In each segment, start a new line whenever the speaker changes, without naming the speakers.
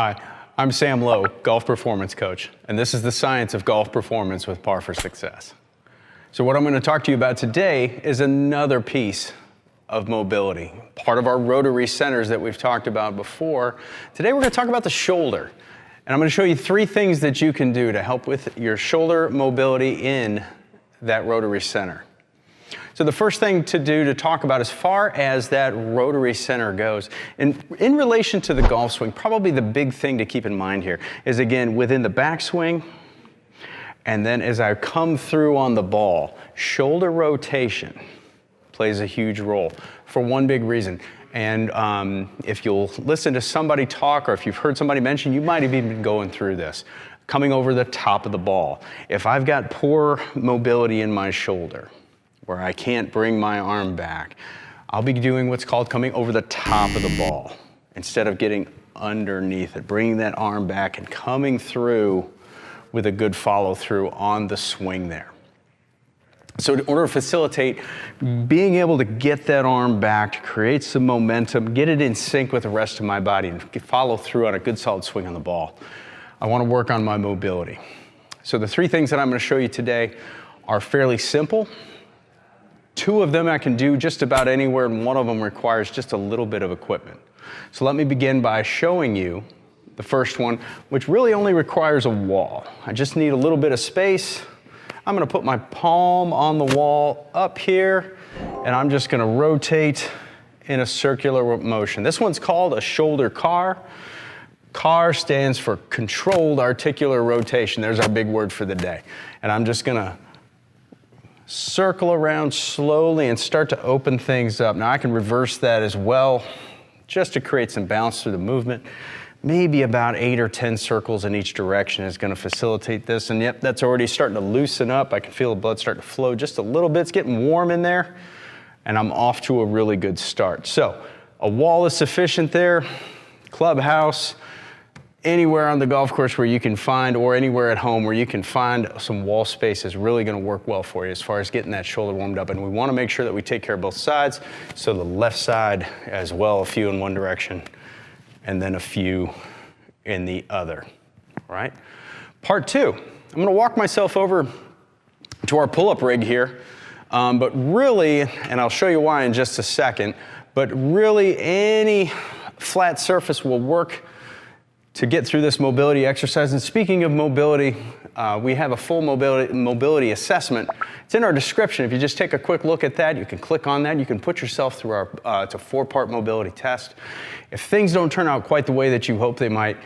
Hi, I'm Sam Lowe, golf performance coach, and this is the science of golf performance with Par for Success. So what I'm going to talk to you about today is another piece of mobility, part of our rotary centers that we've talked about before. Today we're going to talk about the shoulder, and I'm going to show you 3 things that you can do to help with your shoulder mobility in that rotary center. So the first thing to do to talk about as far as that rotary center goes, and in relation to the golf swing, probably the big thing to keep in mind here is, again, within the backswing, and then as I come through on the ball, shoulder rotation plays a huge role for one big reason. And if you'll listen to somebody talk, or if you've heard somebody mention, you might have even been going through this, coming over the top of the ball. If I've got poor mobility in my shoulder, where I can't bring my arm back, I'll be doing what's called coming over the top of the ball instead of getting underneath it, bringing that arm back and coming through with a good follow through on the swing there. So in order to facilitate being able to get that arm back, to create some momentum, get it in sync with the rest of my body and follow through on a good solid swing on the ball, I want to work on my mobility. So the 3 things that I'm going to show you today are fairly simple. 2 of them I can do just about anywhere, and 1 of them requires just a little bit of equipment. So let me begin by showing you the first one, which really only requires a wall. I just need a little bit of space. I'm going to put my palm on the wall up here, and I'm just going to rotate in a circular motion. This one's called a shoulder car. CAR stands for controlled articular rotation. There's our big word for the day. And I'm just going to circle around slowly and start to open things up. Now I can reverse that as well, just to create some bounce through the movement. Maybe about 8 or 10 circles in each direction is going to facilitate this. And yep, that's already starting to loosen up. I can feel the blood starting to flow just a little bit. It's getting warm in there, and I'm off to a really good start. So a wall is sufficient there, clubhouse, anywhere on the golf course where you can find, or anywhere at home where you can find some wall space is really going to work well for you as far as getting that shoulder warmed up. And we want to make sure that we take care of both sides. So the left side as well, a few in one direction, and then a few in the other. All right. Part 2, I'm going to walk myself over to our pull-up rig here. But really, and I'll show you why in just a second, but really any flat surface will work to get through this mobility exercise. And speaking of mobility, we have a full mobility assessment. It's in our description. If you just take a quick look at that, you can click on that. You can put yourself through our it's a 4-part mobility test. If things don't turn out quite the way that you hope they might,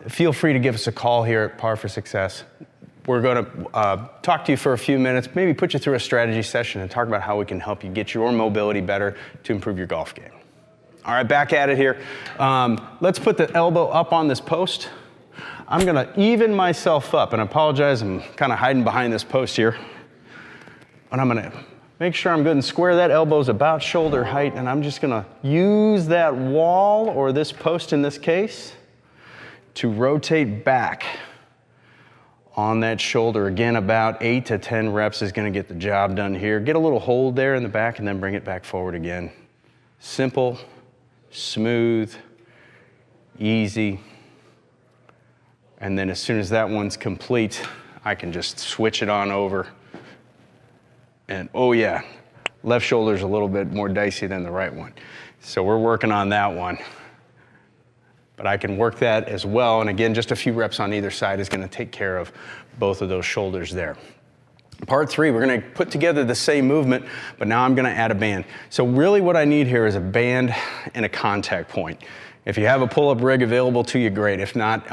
feel free to give us a call here at Par for Success. We're going to talk to you for a few minutes, maybe put you through a strategy session and talk about how we can help you get your mobility better to improve your golf game. All right, back at it here. Let's put the elbow up on this post. I'm going to even myself up, and I apologize, I'm kind of hiding behind this post here. But I'm going to make sure I'm good and square. That elbow's about shoulder height, and I'm just going to use that wall, or this post in this case, to rotate back on that shoulder. Again, about 8 to 10 reps is going to get the job done here. Get a little hold there in the back, and then bring it back forward again. Simple, smooth, easy. And then as soon as that one's complete, I can just switch it on over. And oh yeah, left shoulder's a little bit more dicey than the right one. So we're working on that one. But I can work that as well. And again, just a few reps on either side is going to take care of both of those shoulders there. Part 3, we're going to put together the same movement, but now I'm going to add a band. So really what I need here is a band and a contact point. If you have a pull-up rig available to you, great. If not,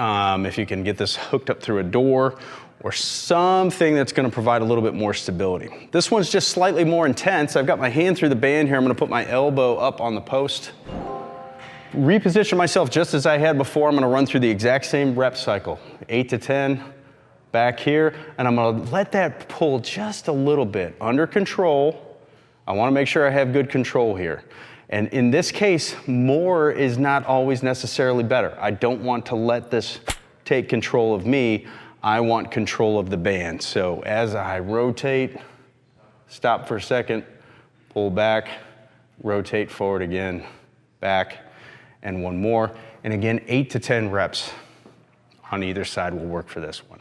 if you can get this hooked up through a door or something that's going to provide a little bit more stability. This one's just slightly more intense. I've got my hand through the band here. I'm going to put my elbow up on the post. Reposition myself just as I had before. I'm going to run through the exact same rep cycle, 8 to 10. Back here, and I'm going to let that pull just a little bit under control. I want to make sure I have good control here. And in this case, more is not always necessarily better. I don't want to let this take control of me. I want control of the band. So as I rotate, stop for a second, pull back, rotate forward again, back, and one more. And again, 8 to 10 reps on either side will work for this one.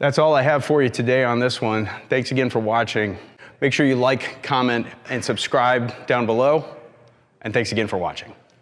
That's all I have for you today on this one. Thanks again for watching. Make sure you like, comment, and subscribe down below. And thanks again for watching.